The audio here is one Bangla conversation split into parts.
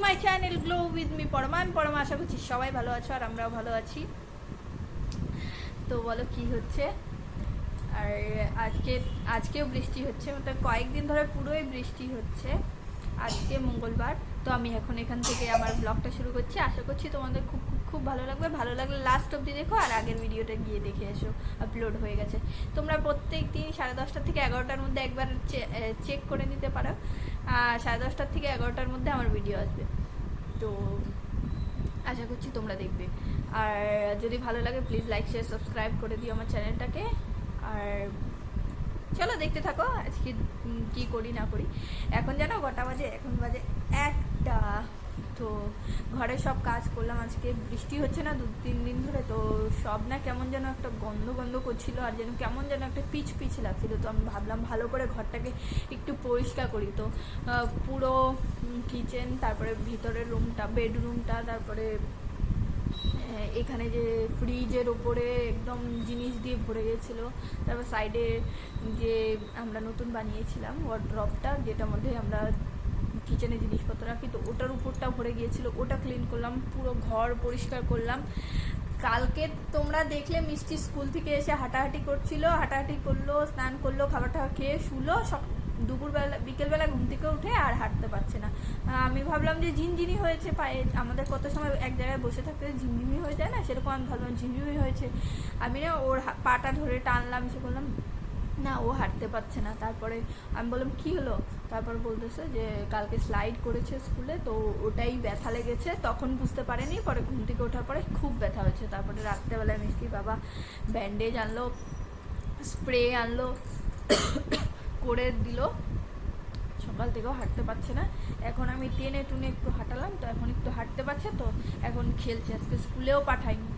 My channel glow with me Parama. আমি পরমা, আশা করছি সবাই ভালো আছো আর আমরাও ভালো আছি। তো বলো কি হচ্ছে। আর আজকেও বৃষ্টি হচ্ছে, মানে কয়েকদিন ধরে পুরোই বৃষ্টি হচ্ছে। আজকে মঙ্গলবার, তো আমি এখন এখান থেকে আমার ব্লগটা শুরু করছি। আশা করছি তোমাদের খুব খুব খুব ভালো লাগবে। ভালো লাগলে লাস্ট অবধি দেখো, আর আগের ভিডিওটা গিয়ে দেখে এসো, আপলোড হয়ে গেছে। তোমরা প্রত্যেক দিন 10:30 থেকে 11টার মধ্যে একবার চেক করে নিতে পারো। 10:30 থেকে 11টার মধ্যে আমার ভিডিও আসবে, তো আশা করছি তোমরা দেখবে। আর যদি ভালো লাগে প্লিজ লাইক শেয়ার সাবস্ক্রাইব করে দিও আমার চ্যানেলটাকে। আর চলো দেখতে থাকো আজকে কি করি না করি। এখন জানো কটা বাজে? এখন বাজে 1টা। তো ঘরে সব কাজ করলাম। আজকে বৃষ্টি হচ্ছে না 2-3 দিন ধরে, তো সব না কেমন যেন একটা গন্ধ গন্ধ করছিল, আর যেন কেমন যেন একটা পিচ পিচ লাগছিল। তো আমি ভাবলাম ভালো করে ঘরটাকে একটু পরিষ্কার করি। তো পুরো কিচেন, তারপরে ভিতরের রুমটা, বেডরুমটা, তারপরে এখানে যে ফ্রিজের ওপরে একদম জিনিস দিয়ে ভরে গেছিলো, তারপর সাইডে যে আমরা নতুন বানিয়েছিলাম ওয়ার্ড্রপটা, যেটার মধ্যে আমরা কিচেনে জিনিসপত্র রাখি, তো ওটার উপরটা ভরে গিয়েছিলো, ওটা ক্লিন করলাম। পুরো ঘর পরিষ্কার করলাম। কালকে তোমরা দেখলে মিষ্টি স্কুল থেকে এসে হাঁটাহাঁটি করলো, স্নান করলো, খাবার টাবার খেয়ে শুলো। সব দুপুরবেলা বিকেলবেলা ঘুম থেকে উঠে আর হাঁটতে পারছে না। আমি ভাবলাম যে ঝিনঝিনি হয়েছে পায়ে। আমাদের কত সময় এক জায়গায় বসে থাকতে ঝিমঝিমি হয়ে যায় না, সেরকম আমি ভাবলাম ঝিমঝিমি হয়েছে। আমি না ওর পাটা ধরে টানলাম, এসে করলাম না, ও হাঁটতে পারছে না। তারপরে আমি বললাম কি হলো? তারপর বলতেছে যে কালকে স্লাইড করেছে স্কুলে, তো ওটাই ব্যথা লেগেছে। তখন বুঝতে পারেনি, পরে ঘুম থেকে ওঠার পরে খুব ব্যথা হয়েছে। তারপরে রাত্রেবেলায় মিষ্টির বাবা ব্যান্ডেজ আনলো, স্প্রে আনলো, করে দিল। সকাল থেকেও হাঁটতে পারছে না। এখন আমি টেনে টুনে একটু হাঁটালাম, তো এখন একটু হাঁটতে পারছে, তো এখন খেলছে। আজকে স্কুলেও পাঠাইনি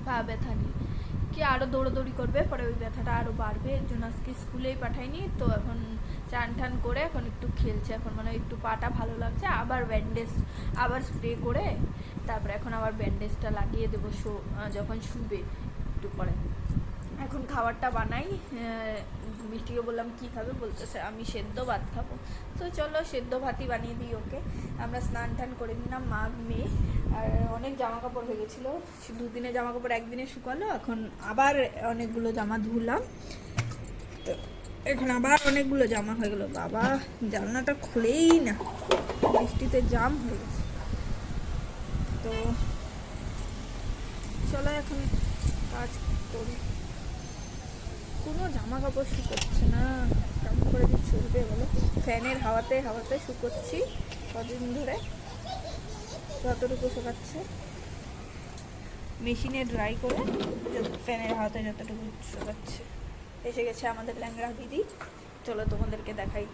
পা ব্যথা নিয়ে, কি আরও দৌড়োদৌড়ি করবে, পরে ওই ব্যথাটা আরও বাড়বে, এর জন্য আজকে স্কুলেই পাঠাইনি। তো এখন চান টান করে এখন একটু খেলছে। এখন মানে একটু পাটা ভালো লাগছে। আবার ব্যান্ডেজ, আবার স্প্রে করে তারপরে এখন আবার ব্যান্ডেজটা লাগিয়ে দেবো যখন শুবে একটু পরে। এখন খাবারটা বানাই। মিষ্টিকে বললাম কি খাবে, বলতেছে আমি সেদ্ধ ভাত খাবো। তো চলো সেদ্ধ ভাতই বানিয়ে দিই ওকে। আমরা স্নান টান করে নিলাম মা মেয়ে। আর অনেক জামা কাপড় হয়ে গেছিলো, 2 দিনের জামা কাপড় একদিনে শুকালো। এখন আবার অনেকগুলো জামা ধুলাম, তো এখন আবার অনেকগুলো জামা হয়ে গেলো। বাবা জানলাটা খুলেই না, বৃষ্টিতে জাম হয়ে গেছে। তো চলো এখন কাজ করি। কোনো জামা কাপড় শুকোচ্ছে না, কেমন করে যে চলবে বলো? ফ্যানের হাওয়াতে হাওয়াতে শুকোচ্ছি কদিন ধরে, যতটুকু শুকাচ্ছে মেশিনে ড্রাই করে, ফ্যানের হাওয়াতে যতটুকু শুকাচ্ছে। এসে গেছে আমাদের ল্যাংড়া দিদি, চলো তোমাদেরকে দেখাই।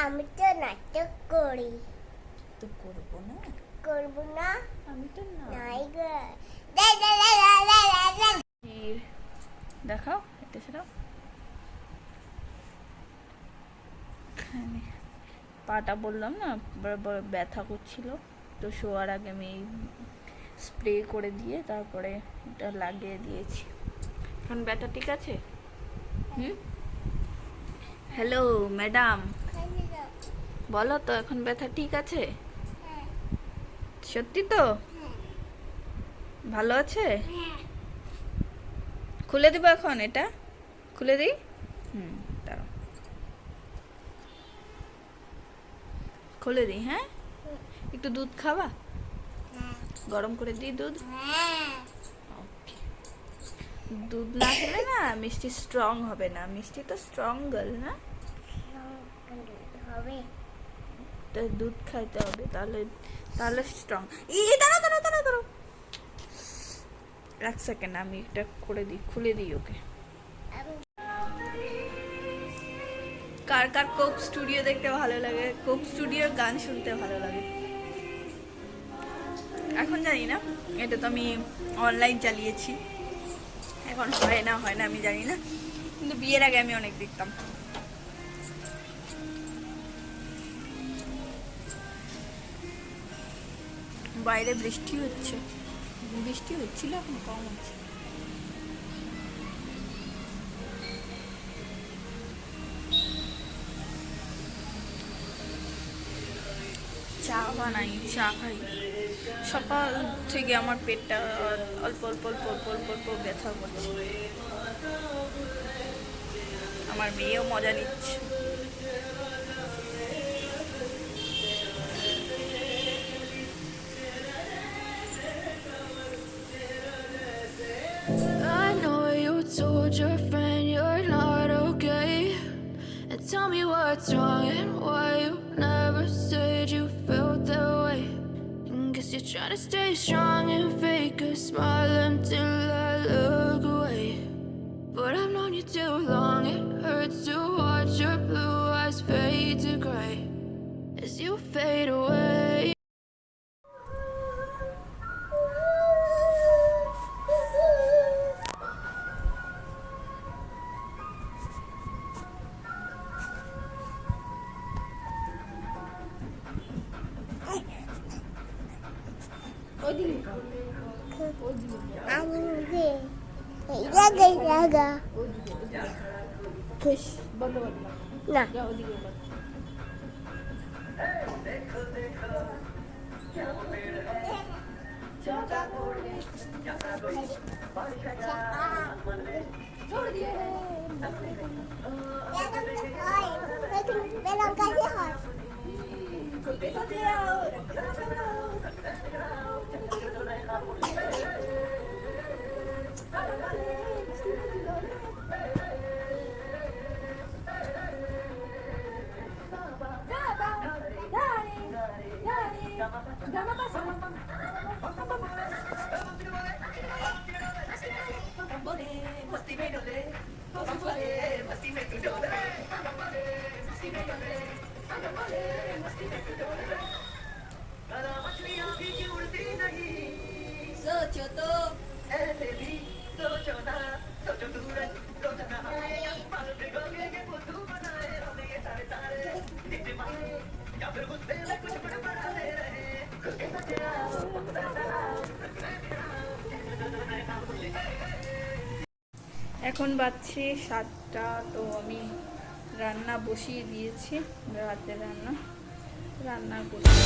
আমি তো নাটক করি। তো করবো না, করবো না, আমি তো না। নাই গো। দেখাও এটা সেটাও, পাটা বললাম না বড় বড় ব্যথা করছিল, তো শোয়ার আগে আমি স্প্রে করে দিয়ে তারপরে এটা লাগিয়ে দিয়েছি। এখন ব্যথা ঠিক আছে? হ্যালো ম্যাডাম, বলো তো এখন ব্যথা ঠিক আছে? সত্যি তো? ভালো আছে? খুলে দিব এখন, এটা খুলে দিই। দাঁড়াও, খুলে দিই। হ্যাঁ, একটু দুধ খাবা? গরম করে দিই দুধ। ওকে, দুধ না খেলে না মিষ্টি স্ট্রং হবে না, মিষ্টি তো স্ট্রং গার্ল না, হবে তো দুধ খাইতে হবে, তাহলে তাহলে স্ট্রং। দাঁড়াও দাঁড়াও দাঁড়াও দাঁড়াও, এক সেকেন্ড আমি এটা করে দিই, খুলে দিই ওকে। কার কার কোক স্টুডিও দেখতে ভালো লাগে, কোক স্টুডিওর গান শুনতে ভালো লাগে? এখন জানি না, এটা তো আমি অনলাইন চালিয়েছি, এখন হয় না আমি জানি না, কিন্তু বিয়ের আগে আমি অনেক দেখতাম। বাইরে বৃষ্টি হচ্ছে, বৃষ্টি হচ্ছিল, এখন কম হচ্ছে। চা বানাই, চা খাই, সকাল থেকে আমার পেটটা অল্প অল্প অল্প অল্প অল্প অল্প ব্যথা করছে। আমার মেয়েও মজা নিচ্ছে। I know you told your friend you're not okay, and tell me what's wrong and why you never said you felt that way. And guess you're trying to stay strong and fake a smile until I look away. But I've known you too long, it hurts to watch your blue eyes fade to gray as you fade away. জায়গা না বেলন কাছে হয় सोचो तो ऐसे भी सोचो ना, सोचो तुरंत सोचना এখন বাজছে 7টা। তো আমি রান্না বসিয়ে দিয়েছি, রাতের রান্না করছি।